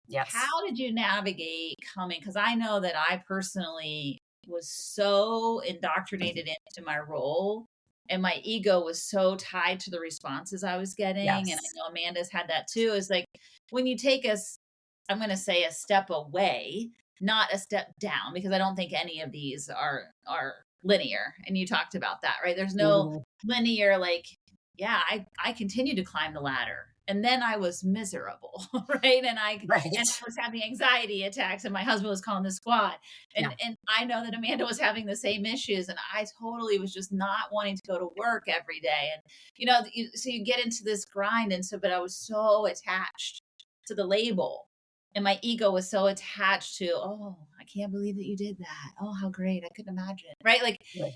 Yes. how did you navigate coming? Because I know that I personally was so indoctrinated into my role, and my ego was so tied to the responses I was getting. And I Yes. know Amanda's had that too. Is like, when you take I'm going to say, a step away, not a step down, because I don't think any of these are linear. And you talked about that, right? There's no Mhm. linear, like, yeah, I continued to climb the ladder. And then I was miserable, right? And I Right. was having anxiety attacks, and my husband was calling the squad. And Yeah. and I know that Amanda was having the same issues, and I totally was just not wanting to go to work every day. And so you get into this grind, and so, but I was so attached to the label, and my ego was so attached to, oh, I can't believe that you did that. Oh, how great. I couldn't imagine. Right? Like, Right.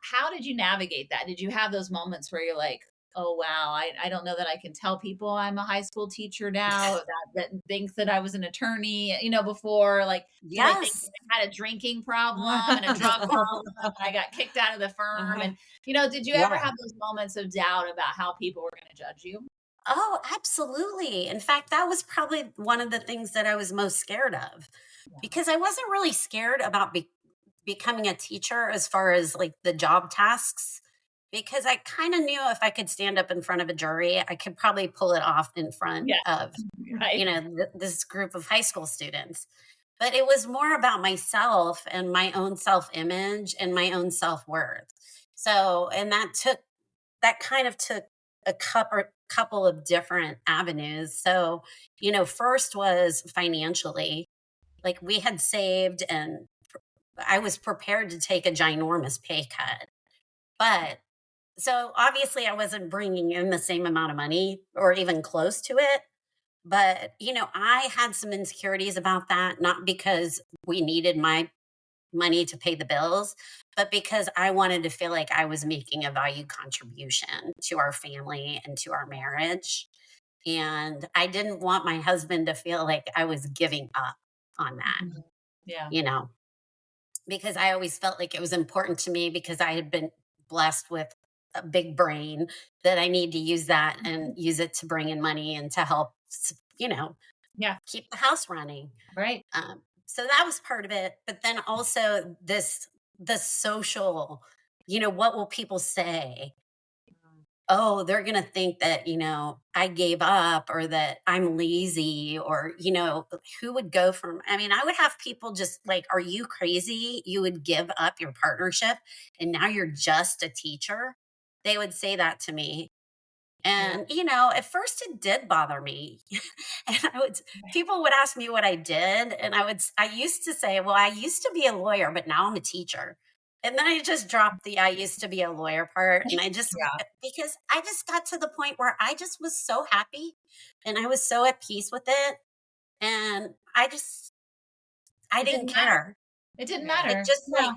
how did you navigate that? Did you have those moments where you're like, oh wow, I don't know that I can tell people I'm a high school teacher now, that thinks that I was an attorney, before? Like, do they think that Yes. I had a drinking problem and a drug problem, and I got kicked out of the firm? Uh-huh. And did you ever Yeah. have those moments of doubt about how people were going to judge you? Oh, absolutely. In fact, that was probably one of the things that I was most scared of, Yeah. because I wasn't really scared about becoming a teacher as far as like the job tasks, because I kind of knew if I could stand up in front of a jury, I could probably pull it off in front Yeah. of, Right. this group of high school students. But it was more about myself and my own self image and my own self worth. So, and that kind of took a couple of different avenues. So, first was financially. Like, we had saved, and I was prepared to take a ginormous pay cut. But so obviously I wasn't bringing in the same amount of money or even close to it. But, I had some insecurities about that, not because we needed my money to pay the bills, but because I wanted to feel like I was making a value contribution to our family and to our marriage. And I didn't want my husband to feel like I was giving up on that, Mhm. Yeah. you know, because I always felt like it was important to me because I had been blessed with a big brain that I need to use that and use it to bring in money and to help, Yeah. keep the house running. Right. So that was part of it. But then also the social, what will people say? Oh, they're going to think that, I gave up or that I'm lazy or, who would go from, I mean, I would have people just like, are you crazy? You would give up your partnership and now you're just a teacher. They would say that to me. Yeah. And, at first it did bother me. And people would ask me what I did. And I used to say, well, I used to be a lawyer, but now I'm a teacher. And then I just dropped the I used to be a lawyer part. And Yeah. because I just got to the point where I just was so happy and I was so at peace with it. And I It didn't didn't matter. care. It didn't Yeah. It matter. just Yeah.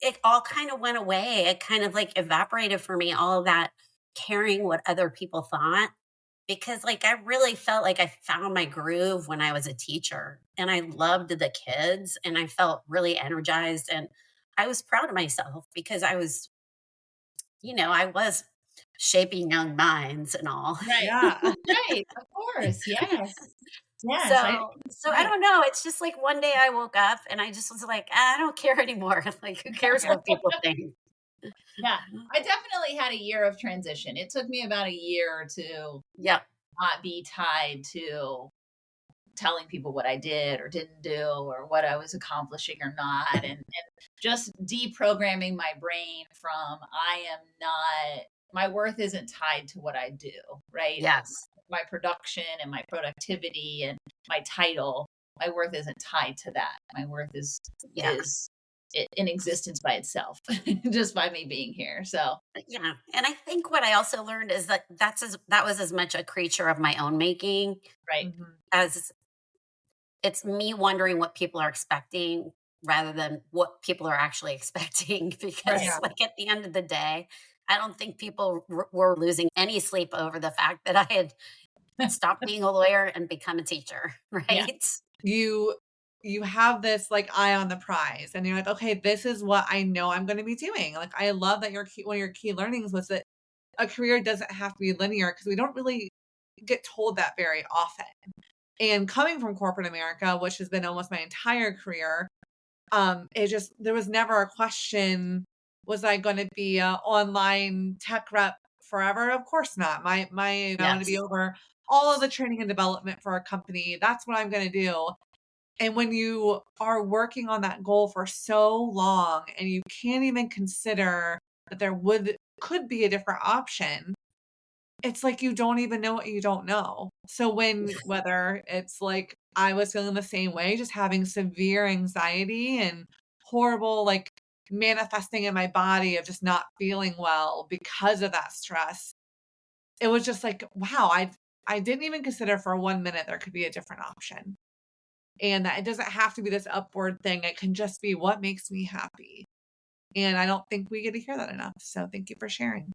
it all kind of went away. It kind of like evaporated for me, all of that caring what other people thought because like I really felt like I found my groove when I was a teacher and I loved the kids and I felt really energized and I was proud of myself because I was shaping young minds and all. Right. Yeah. Right. Of course. Yes. Yes. So I Right. don't know. It's just like one day I woke up and I just was like, I don't care anymore. Like, who cares what people think? Yeah. I definitely had a year of transition. It took me about a year to Yep. not be tied to telling people what I did or didn't do or what I was accomplishing or not. And just deprogramming my brain from my worth isn't tied to what I do, right? Yes. My production and my productivity and my title, my worth isn't tied to that. My worth Yeah. is in existence by itself, just by me being here. So, Yeah. And I think what I also learned is that was as much a creature of my own making right. Mhm. as it's me wondering what people are expecting rather than what people are actually expecting. Right. Because, like, at the end of the day, I don't think people were losing any sleep over the fact that I had stopped being a lawyer and become a teacher, Yeah. right? You you have this like eye on the prize and you're like, okay, this is what I know I'm going to be doing. Like I love that one of your key learnings was that a career doesn't have to be linear because we don't really get told that very often. And coming from corporate America, which has been almost my entire career, it just there was never a question, was I gonna be a online tech rep forever? Of course not. I want to be Yes. over all of the training and development for a company. That's what I'm gonna do. And when you are working on that goal for so long and you can't even consider that there would could be a different option, it's like you don't even know what you don't know. So whether it's like I was feeling the same way, just having severe anxiety and horrible like manifesting in my body of just not feeling well because of that stress. It was just like, wow, I didn't even consider for 1 minute there could be a different option. And that it doesn't have to be this upward thing. It can just be what makes me happy. And I don't think we get to hear that enough. So thank you for sharing.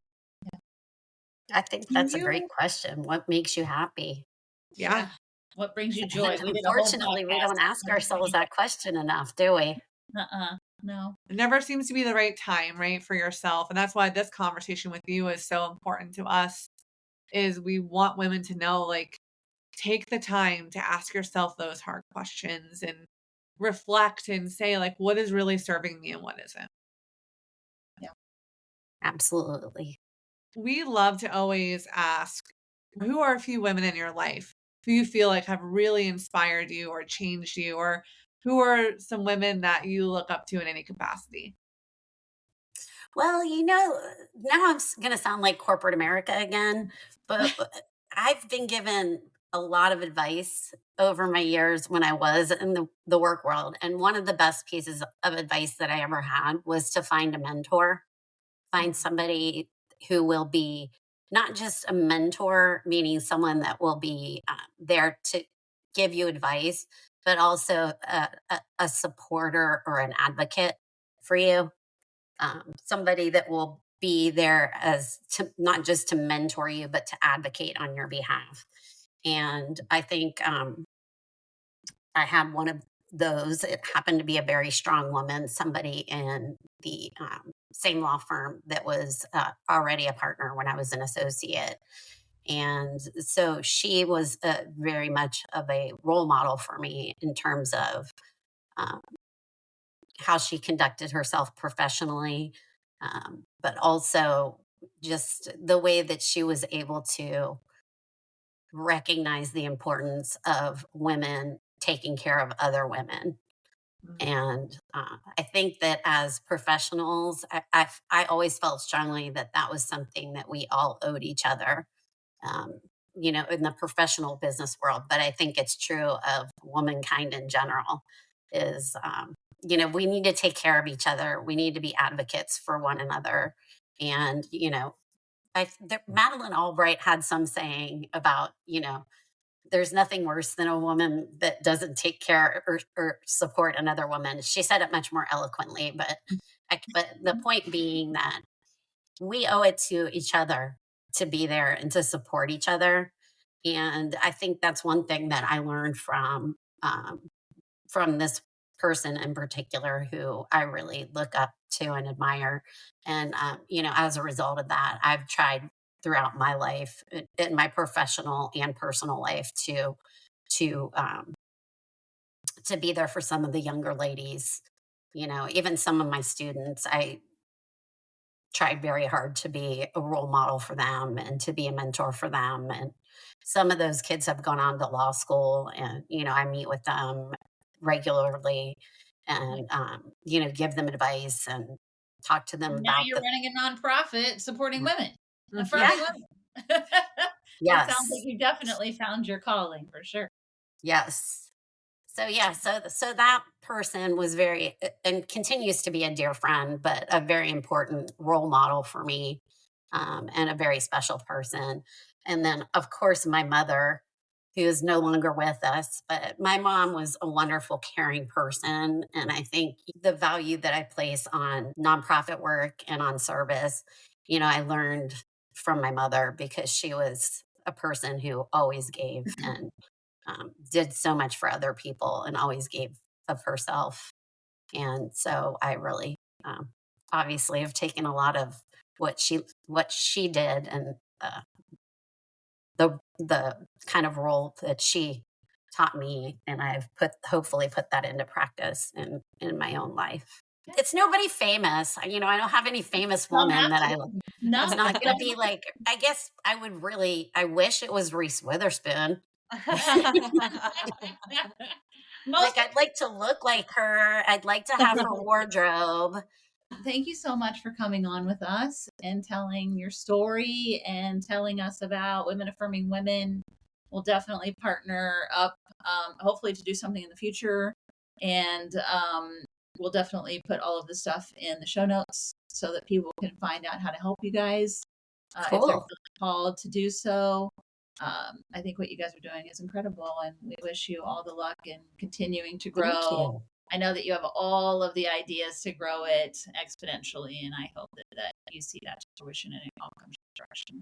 I think Do that's a great you question. What makes you happy? Yeah. Yeah. What brings you joy? And We did a whole unfortunately, we podcast don't ask on ourselves that question enough, do we? No. It never seems to be the right time, right, for yourself. And that's why this conversation with you is so important to us is we want women to know like take the time to ask yourself those hard questions and reflect and say like what is really serving me and what isn't. Yeah. Absolutely. We love to always ask who are a few women in your life who you feel like have really inspired you or changed you or who are some women that you look up to in any capacity? Well, now I'm going to sound like corporate America again, but I've been given a lot of advice over my years when I was in the work world. And one of the best pieces of advice that I ever had was to find a mentor, find somebody who will be not just a mentor, meaning someone that will be there to give you advice, but also a supporter or an advocate for you, somebody that will be there as to not just to mentor you, but to advocate on your behalf. And I think I had one of those. It happened to be a very strong woman, somebody in the same law firm that was already a partner when I was an associate. And so she was very much of a role model for me in terms of um, how she conducted herself professionally, but also just the way that she was able to recognize the importance of women taking care of other women. And I think that as professionals, I always felt strongly that that was something that we all owed each other, um, in the professional business world. But I think it's true of womankind in general is, we need to take care of each other. We need to be advocates for one another. And, Madeline Albright had some saying about, there's nothing worse than a woman that doesn't take care or support another woman. She said it much more eloquently, but the point being that we owe it to each other to be there and to support each other. And I think that's one thing that I learned from this person in particular who I really look up to and admire. And as a result of that, I've tried throughout my life, in my professional and personal life, to um, to be there for some of the younger ladies. Even some of my students, I tried very hard to be a role model for them and to be a mentor for them. And some of those kids have gone on to law school, and I meet with them regularly and give them advice and talk to them Now about you're the running a nonprofit supporting women, yeah, affirming women. It sounds like yes, you definitely found your calling for sure. yes. So yeah, so that person was very and continues to be a dear friend, but a very important role model for me, and a very special person. And then, of course, my mother, who is no longer with us, but my mom was a wonderful, caring person. And I think the value that I place on nonprofit work and on service, I learned from my mother because she was a person who always gave and did so much for other people and always gave of herself. And so I really, obviously, have taken a lot of what she did and the kind of role that she taught me, and I've hopefully put that into practice in my own life. It's nobody famous. I don't have any famous Don't woman have that to. I look. It's No. not going to be like. I guess I wish it was Reese Witherspoon. Most Like, I'd like to look like her. I'd like to have her wardrobe. Thank you so much for coming on with us and telling your story and telling us about Women Affirming Women. We'll definitely partner up, hopefully, to do something in the future. And we'll definitely put all of the stuff in the show notes so that people can find out how to help you guys if they're Cool. feeling called to do so. I think what you guys are doing is incredible, and we wish you all the luck in continuing to Thank grow. you. I know that you have all of the ideas to grow it exponentially, and I hope that you see that to fruition and it all comes to fruition.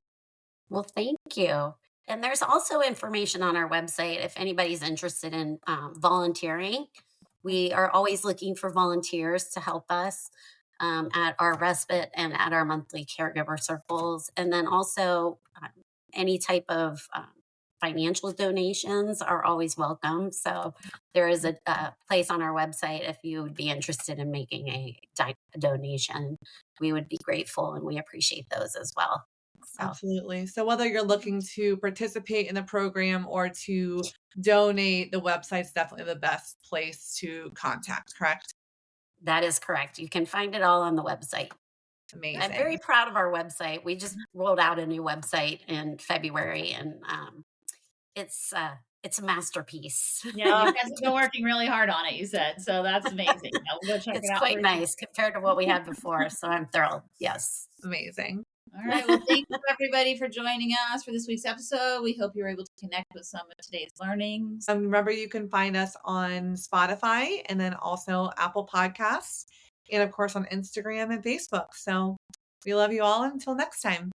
Well, thank you. And there's also information on our website if anybody's interested in volunteering. We are always looking for volunteers to help us at our respite and at our monthly caregiver circles. And then also, any type of financial donations are always welcome. So there is a place on our website if you would be interested in making a donation. We would be grateful and we appreciate those as well. So Absolutely. So whether you're looking to participate in the program or to donate, the website's definitely the best place to contact, correct? that is correct. You can find it all on the website. I'm very Amazing. proud of our website. We just rolled out a new website in February, and it's a masterpiece. Yeah, you guys have been working really hard on it, you said. So that's amazing. We'll go check it It's out quite for nice compared to what we had before. So I'm thrilled. Yes. Amazing. All right. Well, thank you everybody for joining us for this week's episode. We hope you're able to connect with some of today's learnings. Remember, you can find us on Spotify and then also Apple Podcasts, and of course on Instagram and Facebook. So we love you all. Until next time.